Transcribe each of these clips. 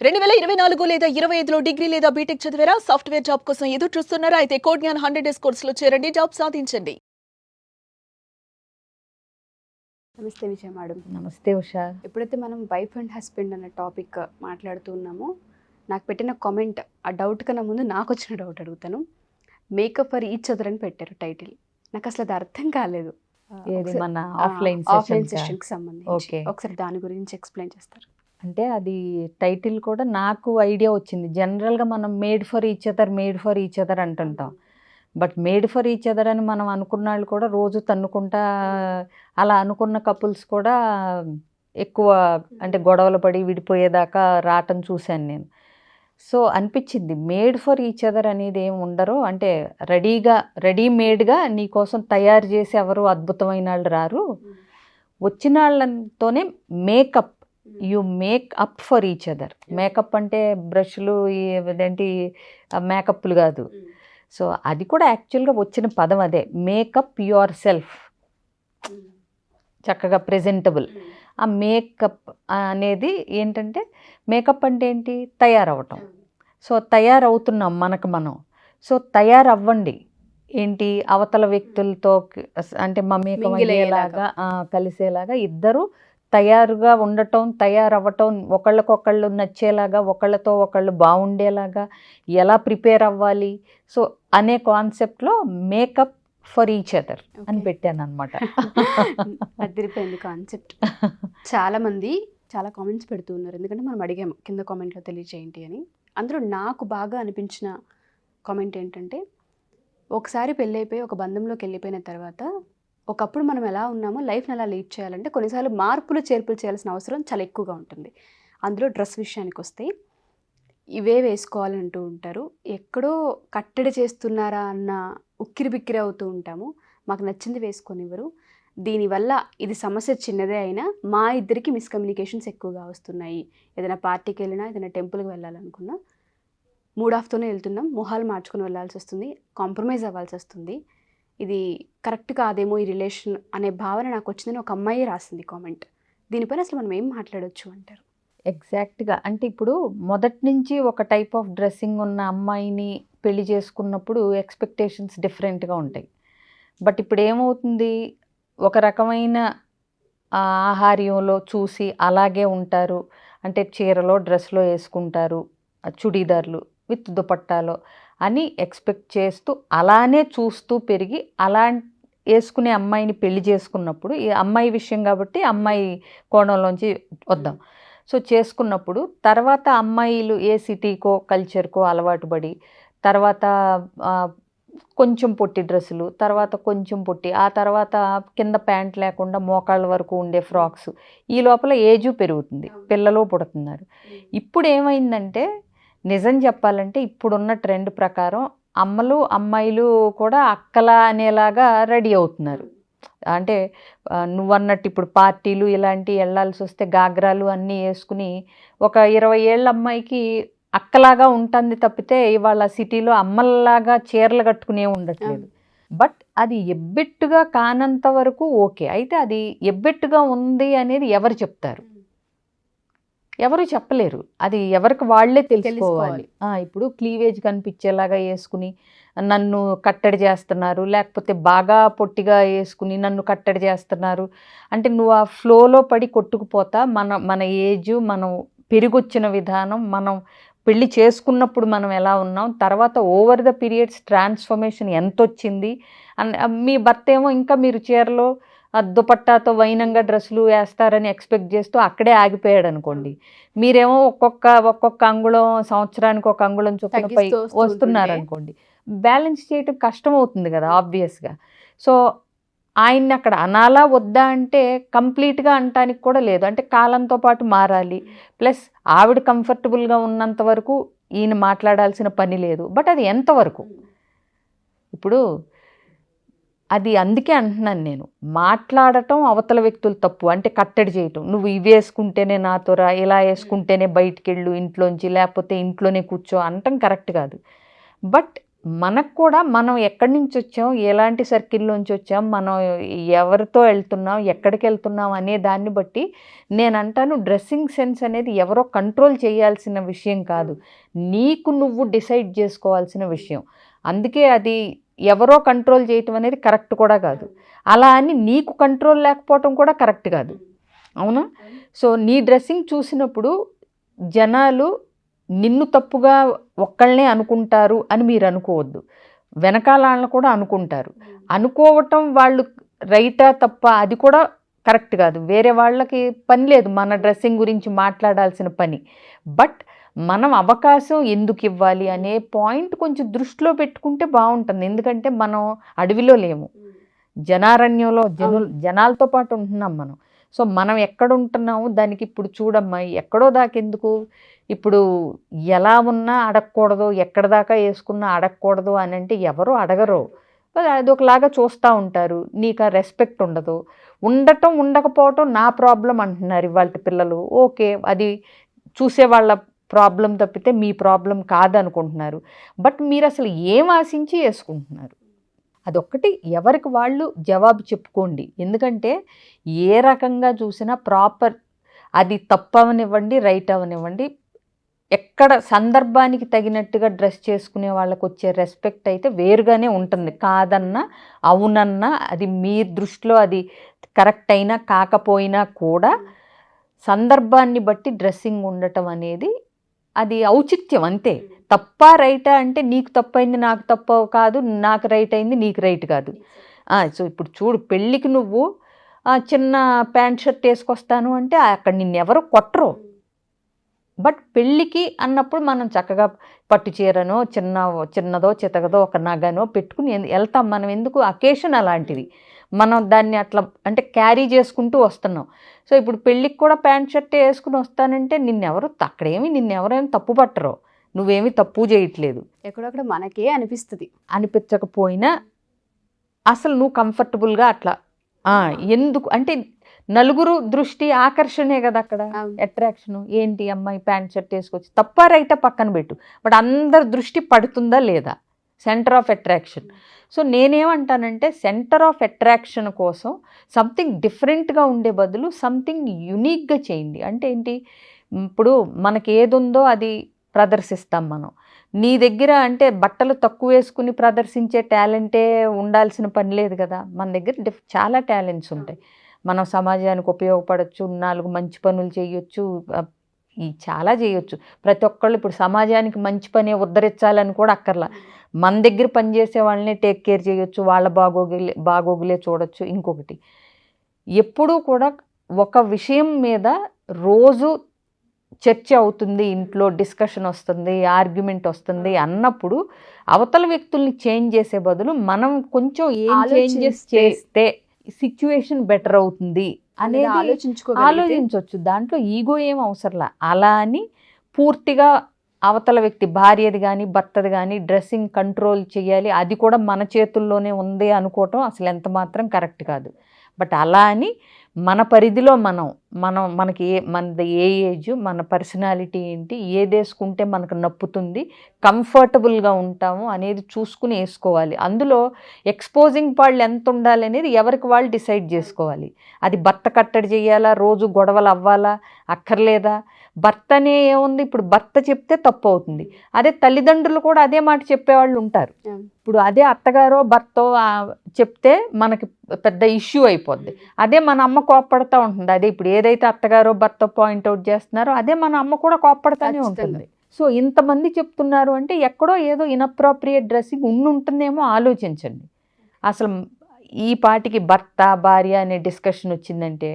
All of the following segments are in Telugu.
2024 లేదా 25లో డిగ్రీ లేదా బీటెక్ చదివారా? సాఫ్ట్‌వేర్ జాబ్ కోసం ఎదురు చూస్తున్నారా? అయితే కోడ్ జ్ఞాన్ 100 డేస్ కోర్సులో చేరండి. జాబ్ సాధించండి. నమస్తే విజయ మేడం. నమస్తే ఉషా. ఎప్పుడైతే మనం వైఫ్ అండ్ హస్బెండ్ అనే టాపిక్ మాట్లాడుతూ ఉన్నామో నాకు పెట్టిన కామెంట్ ఆ డౌట్ కన్నా ముందు నాకు వచ్చిన డౌట్ అడుగుతాను. మేకప్ ఫర్ ఈచ్ అదర్ అని పెట్టారు టైటిల్. నాకు అసలు అది అర్థం కాలేదు. ఏది మన ఆఫ్లైన్ సెషన్కి సంబంధించి ఓకే. ఒకసారి దాని గురించి ఎక్స్ప్లెయిన్ చేస్తారు. అంటే అది టైటిల్ కూడా నాకు ఐడియా వచ్చింది. జనరల్గా మనం మేడ్ ఫర్ ఈచ్ అదర్ అంటుంటాం. But made for each other అని మనం అనుకున్న వాళ్ళు కూడా రోజు తన్నుకుంటా అలా అనుకున్న కపుల్స్ కూడా ఎక్కువ అంటే గొడవలు పడి విడిపోయేదాకా రావటం చూశాను నేను. సో అనిపించింది మేడ్ ఫర్ ఈచ్ అదర్ అనేది ఏమి ఉండరు, అంటే రెడీమేడ్గా నీకోసం తయారు చేసి ఎవరు అద్భుతమైన వాళ్ళు రారు. వచ్చిన వాళ్ళతోనే makeup you make up for each other. Makeup అంటే బ్రష్లు ఏంటి మేకప్లు కాదు. సో అది కూడా యాక్చువల్గా వచ్చిన పదం అదే, మేకప్ యువర్ సెల్ఫ్, చక్కగా ప్రెజెంటబుల్. ఆ మేకప్ అనేది ఏంటంటే, మేకప్ అంటే ఏంటి, తయారవటం. సో తయారవుతున్నాం మనకు మనం. సో తయారవ్వండి, ఏంటి అవతల వ్యక్తులతో అంటే మమేకం అయ్యేలాగా కలిసేలాగా ఇద్దరు తయారుగా ఉండటం, తయారవ్వటం, ఒకళ్ళకొకళ్ళు నచ్చేలాగా, ఒకళ్ళతో ఒకళ్ళు బాగుండేలాగా ఎలా ప్రిపేర్ అవ్వాలి సో అనే కాన్సెప్ట్లో మేకప్ ఫర్ ఈచ్ అదర్ అని పెట్టాను అనమాట. అదిరిపోయింది కాన్సెప్ట్. చాలామంది చాలా కామెంట్స్ పెడుతూ ఉన్నారు, ఎందుకంటే మనం అడిగాము కింద కామెంట్లో తెలియజేయండి అని. అందులో నాకు బాగా అనిపించిన కామెంట్ ఏంటంటే, ఒకసారి పెళ్ళైపోయి ఒక బంధంలోకి వెళ్ళిపోయిన తర్వాత ఒకప్పుడు మనం ఎలా ఉన్నామో లైఫ్ని అలా లీడ్ చేయాలంటే కొన్నిసార్లు మార్పులు చేర్పులు చేయాల్సిన అవసరం చాలా ఎక్కువగా ఉంటుంది. అందులో డ్రెస్ విషయానికి వస్తే ఇవే వేసుకోవాలంటూ ఉంటారు. ఎక్కడో కట్టడి చేస్తున్నారా అన్న ఉక్కిరి బిక్కిరి అవుతూ ఉంటాము. మాకు నచ్చింది వేసుకొనివ్వరు. దీనివల్ల ఇది సమస్య చిన్నదే అయినా మా ఇద్దరికి మిస్కమ్యూనికేషన్స్ ఎక్కువగా వస్తున్నాయి. ఏదైనా పార్టీకి వెళ్ళినా, ఏదైనా టెంపుల్కి వెళ్ళాలనుకున్నా మూడ్ ఆఫ్తోనే వెళ్తున్నాం, మొహాలు మార్చుకొని వెళ్ళాల్సి వస్తుంది, కాంప్రమైజ్ అవ్వాల్సి వస్తుంది. ఇది కరెక్ట్ కాదేమో ఈ రిలేషన్ అనే భావన నాకు వచ్చిందని ఒక అమ్మాయి రాసింది కామెంట్. దీనిపైన అసలు మనం ఏం మాట్లాడొచ్చు అంటారు? ఎగ్జాక్ట్గా అంటే ఇప్పుడు మొదటి నుంచి ఒక టైప్ ఆఫ్ డ్రెస్సింగ్ ఉన్న అమ్మాయిని పెళ్లి చేసుకున్నప్పుడు ఎక్స్పెక్టేషన్స్ డిఫరెంట్గా ఉంటాయి. బట్ ఇప్పుడు ఏమవుతుంది, ఒక రకమైన ఆహార్యంలో చూసి అలాగే ఉంటారు. అంటే చీరలో డ్రెస్లో వేసుకుంటారు, చుడీదార్లు విత్ దుపట్టాలో అని ఎక్స్పెక్ట్ చేస్తూ అలానే చూస్తూ పెరిగి అలా వేసుకునే అమ్మాయిని పెళ్లి చేసుకున్నప్పుడు, ఈ అమ్మాయి విషయం కాబట్టి అమ్మాయి కోణంలోంచి వద్దాం. సో చేసుకున్నప్పుడు తర్వాత అమ్మాయిలు ఏ సిటీకో కల్చర్కో అలవాటు పడి, తర్వాత కొంచెం పొట్టి డ్రెస్సులు, తర్వాత కొంచెం పొట్టి, ఆ తర్వాత కింద ప్యాంట్ లేకుండా మోకాళ్ళ వరకు ఉండే ఫ్రాక్స్, ఈ లోపల ఏజు పెరుగుతుంది, పిల్లలు పుడుతున్నారు. ఇప్పుడు ఏమైందంటే, నిజం చెప్పాలంటే ఇప్పుడున్న ట్రెండ్ ప్రకారం అమ్మాయిలు కూడా అక్కలా అనేలాగా రెడీ అవుతున్నారు. అంటే నువ్వన్నట్టు ఇప్పుడు పార్టీలు ఇలాంటివి వెళ్ళాల్సి వస్తే గాగ్రాలు అన్నీ వేసుకుని ఒక 20 ఏళ్ళ అమ్మాయికి అక్కలాగా ఉంటుంది తప్పితే ఇవాళ సిటీలో అమ్మల్లాగా చీరలు కట్టుకునే ఉండట్లేదు. బట్ అది ఎబ్బెట్టుగా కానంత వరకు ఓకే. అయితే అది ఎబ్బెట్టుగా ఉంది అనేది ఎవరు చెప్తారు? ఎవరు చెప్పలేరు. అది ఎవరికి వాళ్ళే తెలుసుకోవాలి. ఇప్పుడు క్లీవేజ్ కనిపించేలాగా వేసుకుని నన్ను కట్టడి చేస్తున్నారు, లేకపోతే బాగా పొట్టిగా వేసుకుని నన్ను కట్టడి చేస్తున్నారు అంటే నువ్వు ఆ ఫ్లోలో పడి కొట్టుకుపోతా. మన ఏజ్, మనం పెరిగొచ్చిన విధానం, మనం పెళ్ళి చేసుకున్నప్పుడు మనం ఎలా ఉన్నాం, తర్వాత ఓవర్ ద పీరియడ్స్ ట్రాన్స్ఫర్మేషన్ ఎంత వచ్చింది మీ భర్త ఏమో ఇంకా మీరు చీరలో దుపట్టాతో వైనంగా డ్రెస్సులు వేస్తారని ఎక్స్పెక్ట్ చేస్తూ అక్కడే ఆగిపోయాడు అనుకోండి. మీరేమో ఒక్కొక్క అంగుళం, సంవత్సరానికి ఒక అంగుళం చొప్పున పై వస్తున్నారు అనుకోండి, బ్యాలెన్స్ చేయటం కష్టం అవుతుంది కదా ఆబ్వియస్గా. సో ఆయన్ని అక్కడ అనాలా వద్దా అంటే కంప్లీట్గా అనటానికి కూడా లేదు. అంటే కాలంతో పాటు మారాలి. ప్లస్ ఆవిడ కంఫర్టబుల్గా ఉన్నంత వరకు ఈయన మాట్లాడాల్సిన పని లేదు. బట్ అది ఎంతవరకు ఇప్పుడు అది అందుకే అంటున్నాను నేను, మాట్లాడటం అవతల వ్యక్తులు తప్పు, అంటే కట్టడి చేయటం. నువ్వు ఇవి వేసుకుంటేనే నాతో రా, ఇలా వేసుకుంటేనే బయటికి వెళ్ళు ఇంట్లోంచి, లేకపోతే ఇంట్లోనే కూర్చో అనటం కరెక్ట్ కాదు. బట్ మనకు కూడా మనం ఎక్కడి నుంచి వచ్చాం, ఎలాంటి సర్కిల్లోంచి వచ్చాం, మనం ఎవరితో వెళ్తున్నాం, ఎక్కడికి వెళ్తున్నాం అనే దాన్ని బట్టి నేను అంటాను, డ్రెస్సింగ్ సెన్స్ అనేది ఎవరో కంట్రోల్ చేయాల్సిన విషయం కాదు, నీకు నువ్వు డిసైడ్ చేసుకోవాల్సిన విషయం. అందుకే అది ఎవరో కంట్రోల్ చేయటం అనేది కరెక్ట్ కూడా కాదు, అలా అని నీకు కంట్రోల్ లేకపోవటం కూడా కరెక్ట్ కాదు. అవునా? సో నీ డ్రెస్సింగ్ చూసినప్పుడు జనాలు నిన్ను తప్పుగా ఒక్కళ్ళనే అనుకుంటారు అని మీరు అనుకోవద్దు, వెనకాల వాళ్ళని కూడా అనుకుంటారు. అనుకోవటం వాళ్ళు రైటా తప్ప అది కూడా కరెక్ట్ కాదు, వేరే వాళ్ళకి పని లేదు మన డ్రెస్సింగ్ గురించి మాట్లాడాల్సిన పని. బట్ మనం అవకాశం ఎందుకు ఇవ్వాలి అనే పాయింట్ కొంచెం దృష్టిలో పెట్టుకుంటే బాగుంటుంది. ఎందుకంటే మనం అడవిలో లేము, జనారణ్యంలో జనాలతో పాటు ఉంటున్నాం మనం. సో మనం ఎక్కడ ఉంటున్నాము దానికి ఇప్పుడు చూడమ్మా, ఎక్కడో దాకెందుకు, ఇప్పుడు ఎలా ఉన్నా అడగకూడదు, ఎక్కడ దాకా వేసుకున్నా అడగకూడదు అని అంటే ఎవరు అడగరు, అది ఒకలాగా చూస్తూ ఉంటారు, నీకు ఆ రెస్పెక్ట్ ఉండదు. ఉండటం ఉండకపోవటం నా ప్రాబ్లం అంటున్నారు ఇవాళ పిల్లలు. ఓకే, అది చూసే వాళ్ళ ప్రాబ్లం తప్పితే మీ ప్రాబ్లం కాదనుకుంటున్నారు. బట్ మీరు అసలు ఏం ఆశించి వేసుకుంటున్నారు, అదొక్కటి ఎవరికి వాళ్ళు జవాబు చెప్పుకోండి. ఎందుకంటే ఏ రకంగా చూసినా ప్రాపర్, అది తప్పు అవనివ్వండి రైట్ అవనివ్వండి, ఎక్కడ సందర్భానికి తగినట్టుగా డ్రెస్ చేసుకునే వాళ్ళకు వచ్చే రెస్పెక్ట్ అయితే వేరుగానే ఉంటుంది. కాదన్నా అవునన్నా అది మీ దృష్టిలో అది కరెక్ట్ అయినా కాకపోయినా కూడా సందర్భాన్ని బట్టి డ్రెస్సింగ్ ఉండటం అనేది అది ఔచిత్యం అంతే. తప్పా రైటా అంటే నీకు తప్పైంది నాకు తప్పు కాదు, నాకు రైట్ అయింది నీకు రైట్ కాదు. సో ఇప్పుడు చూడు, పెళ్ళికి నువ్వు చిన్న ప్యాంట్ షర్ట్ వేసుకొస్తాను అంటే అక్కడ నిన్నెవరు కొట్టరు. బట్ పెళ్ళికి అన్నప్పుడు మనం చక్కగా పట్టు చీరనో చిన్నదో చితకదో ఒక నగనో పెట్టుకుని వెళ్తాం. మనం ఎందుకు, అకేషన్ అలాంటిది, మనం దాన్ని అట్లా అంటే క్యారీ చేసుకుంటూ వస్తున్నాం. సో ఇప్పుడు పెళ్ళికి కూడా ప్యాంట్ షర్ట్ వేసుకుని వస్తానంటే నిన్నెవరేమి తప్పు పట్టరు, నువ్వేమీ తప్పు చేయట్లేదు. ఎక్కడొక్కడ మనకే అనిపించకపోయినా అసలు నువ్వు కంఫర్టబుల్గా అట్లా ఎందుకు అంటే నలుగురు దృష్టి ఆకర్షణే కదా అక్కడ అట్రాక్షన్. ఏంటి అమ్మాయి ప్యాంట్ షర్ట్ వేసుకొచ్చి, తప్ప రైటా పక్కన పెట్టు, బట్ అందరి దృష్టి పడుతుందా లేదా, సెంటర్ ఆఫ్ అట్రాక్షన్. సో నేనేమంటానంటే సెంటర్ ఆఫ్ అట్రాక్షన్ కోసం సంథింగ్ డిఫరెంట్గా ఉండే బదులు సంథింగ్ యునిక్గా చేయండి. అంటే ఏంటి, ఇప్పుడు మనకి ఏది ఉందో అది ప్రదర్శిస్తాం మనం. నీ దగ్గర అంటే బట్టలు తక్కువ వేసుకుని ప్రదర్శించే టాలెంటే ఉండాల్సిన పని లేదు కదా, మన దగ్గర చాలా టాలెంట్స్ ఉంటాయి. మనం సమాజానికి ఉపయోగపడవచ్చు, 4 మంచి పనులు చేయొచ్చు, చాలా చేయొచ్చు. ప్రతి ఒక్కళ్ళు ఇప్పుడు సమాజానికి మంచి పని ఉద్ధరించాలని కూడా అక్కర్లా, మన దగ్గర పనిచేసే వాళ్ళని టేక్ కేర్ చేయొచ్చు, వాళ్ళ బాగోగులే చూడొచ్చు. ఇంకొకటి, ఎప్పుడూ కూడా ఒక విషయం మీద రోజు చర్చ అవుతుంది, ఇంట్లో డిస్కషన్ వస్తుంది, ఆర్గ్యుమెంట్ వస్తుంది అన్నప్పుడు అవతల వ్యక్తుల్ని చేంజ్ చేసే బదులు మనం కొంచెం ఏం చేంజెస్ చేస్తే సిచ్యువేషన్ బెటర్ అవుతుంది అనేది ఆలోచించవచ్చు. దాంట్లో ఈగో ఏం అవసరంలా. అలా అని పూర్తిగా అవతల వ్యక్తి భార్యది కానీ భర్తది కానీ డ్రెస్సింగ్ కంట్రోల్ చేయాలి, అది కూడా మన చేతుల్లోనే ఉంది అనుకోవటం అసలు ఎంత మాత్రం కరెక్ట్ కాదు. బట్ అలా అని మన పరిధిలో మనకి మనది ఏ ఏజ్, మన పర్సనాలిటీ ఏంటి, ఏది వేసుకుంటే మనకు నప్పుతుంది, కంఫర్టబుల్గా ఉంటాము అనేది చూసుకుని వేసుకోవాలి. అందులో ఎక్స్పోజింగ్ పాళ్ళు ఎంత ఉండాలి అనేది ఎవరికి వాళ్ళు డిసైడ్ చేసుకోవాలి. అది భర్త కట్టడి చేయాలా, రోజు గొడవలు అవ్వాలా, అక్కర్లేదా? భర్తనే ఏముంది, ఇప్పుడు భర్త చెప్తే తప్పు అవుతుంది, అదే తల్లిదండ్రులు కూడా అదే మాట చెప్పేవాళ్ళు ఉంటారు. ఇప్పుడు అదే అత్తగారో భర్తో చెప్తే మనకి పెద్ద ఇష్యూ అయిపోద్ది. అదే మన అమ్మ కోప్పడుతూ ఉంటుంది, అదే ఇప్పుడు ఏదైతే అత్తగారో భర్త పాయింట్అవుట్ చేస్తున్నారో అదే మన అమ్మ కూడా కోప్పడుతూనే ఉంటుంది. సో ఇంతమంది చెప్తున్నారు అంటే ఎక్కడో ఏదో ఇన్అప్రోప్రియేట్ డ్రెస్సింగ్ ఉంటుందేమో ఆలోచించండి. అసలు ఈ పాటికి భర్త భార్య అనే డిస్కషన్ వచ్చిందంటే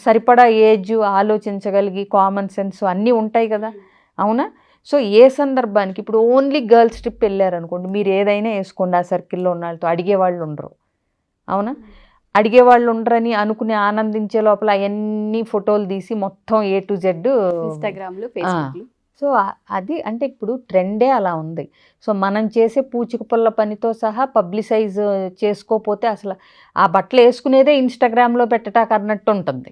సరిపడా ఏజ్, ఆలోచించగలిగి కామన్ సెన్స్ అన్నీ ఉంటాయి కదా, అవునా? సో ఏ సందర్భానికి, ఇప్పుడు ఓన్లీ గర్ల్స్ ట్రిప్ వెళ్ళారనుకోండి, మీరు ఏదైనా వేసుకోండి, ఆ సర్కిల్లో ఉన్న వాళ్ళతో అడిగేవాళ్ళు ఉండరు, అవునా? అడిగేవాళ్ళు ఉండరని అనుకుని ఆనందించే లోపల అవన్నీ ఫోటోలు తీసి మొత్తం A to Z ఇన్స్టాగ్రామ్లో, ఫేస్బుక్లో. సో అది అంటే ఇప్పుడు ట్రెండే అలా ఉంది. సో మనం చేసే పూచిక పుల్ల పనితో సహా పబ్లిసైజ్ చేసుకోకపోతే అసలు ఆ బట్టలు వేసుకునేదే ఇన్స్టాగ్రామ్లో పెట్టటాక అన్నట్టు ఉంటుంది.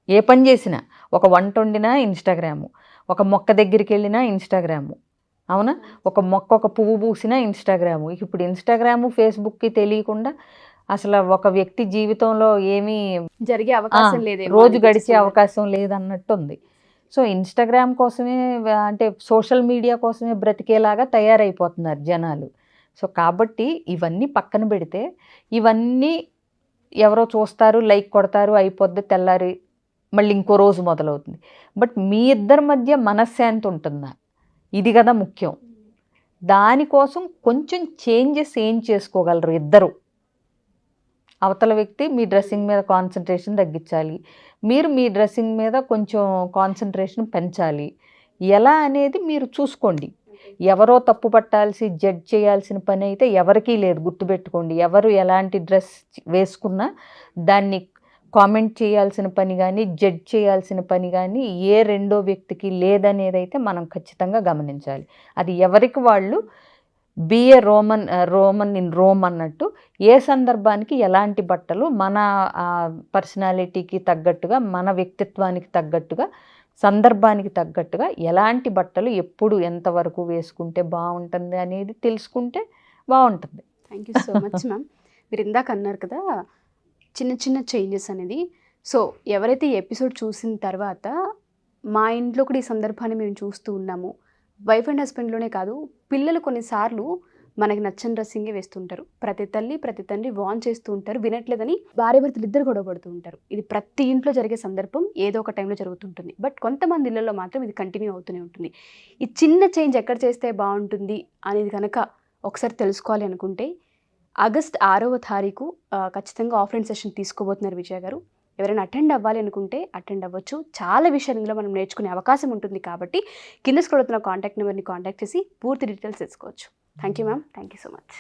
ఏ పని చేసినా, ఒక వంట వండినా ఇన్స్టాగ్రాము, ఒక మొక్క దగ్గరికి వెళ్ళినా ఇన్స్టాగ్రాము, అవునా? ఒక మొక్క ఒక పువ్వు పూసినా ఇన్స్టాగ్రాము. ఇప్పుడు ఇన్స్టాగ్రాము ఫేస్బుక్కి తెలియకుండా అసలు ఒక వ్యక్తి జీవితంలో ఏమీ జరిగే అవకాశం లేదేమో రోజు అనిపించే గడిచే సందర్భం. అవకాశం లేదన్నట్టు ఉంది. సో ఇన్స్టాగ్రామ్ కోసమే అంటే సోషల్ మీడియా కోసమే బ్రతికేలాగా తయారైపోతున్నారు జనాలు. సో కాబట్టి ఇవన్నీ పక్కన పెడితే ఇవన్నీ ఎవరో చూస్తారు, లైక్ కొడతారు, అయిపోద్ది, తెల్లారి మళ్ళీ ఇంకో రోజు మొదలవుతుంది. బట్ మీ ఇద్దరి మధ్య మనశ్శాంతి ఉంటుందా? ఇది కదా ముఖ్యం. దానికోసం కొంచెం చేంజెస్ ఏం చేసుకోగలరు ఇద్దరు? అవతల వ్యక్తి మీ డ్రెస్సింగ్ మీద కాన్సన్ట్రేషన్ తగ్గించాలి, మీరు మీ డ్రెస్సింగ్ మీద కొంచెం కాన్సన్ట్రేషన్ పెంచాలి. ఎలా అనేది మీరు చూసుకోండి. ఎవరో తప్పు పట్టాల్సి జడ్జ్ చేయాల్సిన పని అయితే ఎవరికీ లేదు. గుర్తుపెట్టుకోండి, ఎవరు ఎలాంటి డ్రెస్ వేసుకున్నా దాన్ని కామెంట్ చేయాల్సిన పని కానీ జడ్జ్ చేయాల్సిన పని కానీ ఏ రెండో వ్యక్తికి లేదనేది అయితే మనం ఖచ్చితంగా గమనించాలి. అది ఎవరికి వాళ్ళు be a Roman in Rome అన్నట్టు ఏ సందర్భానికి ఎలాంటి బట్టలు మన పర్సనాలిటీకి తగ్గట్టుగా, మన వ్యక్తిత్వానికి తగ్గట్టుగా, సందర్భానికి తగ్గట్టుగా ఎలాంటి బట్టలు ఎప్పుడు ఎంతవరకు వేసుకుంటే బాగుంటుంది అనేది తెలుసుకుంటే బాగుంటుంది. Thank you so much ma'am. మీరు ఇందాక అన్నారు కదా చిన్న చిన్న చేంజెస్ అనేది. సో ఎవరైతే ఈ ఎపిసోడ్ చూసిన తర్వాత మా ఇంట్లో కూడా ఈ సందర్భాన్ని మేము చూస్తూ ఉన్నాము, వైఫ్ అండ్ హస్బెండ్లోనే కాదు, పిల్లలు కొన్నిసార్లు మనకి నచ్చని డ్రెస్సింగే వేస్తుంటారు. ప్రతి తల్లి ప్రతి తండ్రి వాన్ చేస్తూ ఉంటారు, వినట్లేదని భార్య భర్తలు ఇద్దరు గొడవ పడుతూ ఉంటారు. ఇది ప్రతి ఇంట్లో జరిగే సందర్భం, ఏదో ఒక టైంలో జరుగుతుంటుంది. బట్ కొంతమంది ఇళ్ళల్లో మాత్రం ఇది కంటిన్యూ అవుతూనే ఉంటుంది. ఈ చిన్న చేంజ్ ఎక్కడ చేస్తే బాగుంటుంది అనేది కనుక ఒకసారి తెలుసుకోవాలి అనుకుంటే ఆగస్ట్ 6వ తారీఖు ఖచ్చితంగా ఆఫ్లైన్ సెషన్ తీసుకోబోతున్నారు విజయ గారు. ఎవరైనా అటెండ్ అవ్వాలి అనుకుంటే అటెండ్ అవ్వచ్చు. చాలా విషయాలు ఇందులో మనం నేర్చుకునే అవకాశం ఉంటుంది కాబట్టి కింద స్క్రోల్ అవుతున్న కాంటాక్ట్ నెంబర్ని కాంటాక్ట్ చేసి పూర్తి డీటెయిల్స్ తెలుసుకోవచ్చు. Thank you ma'am. Thank you so much.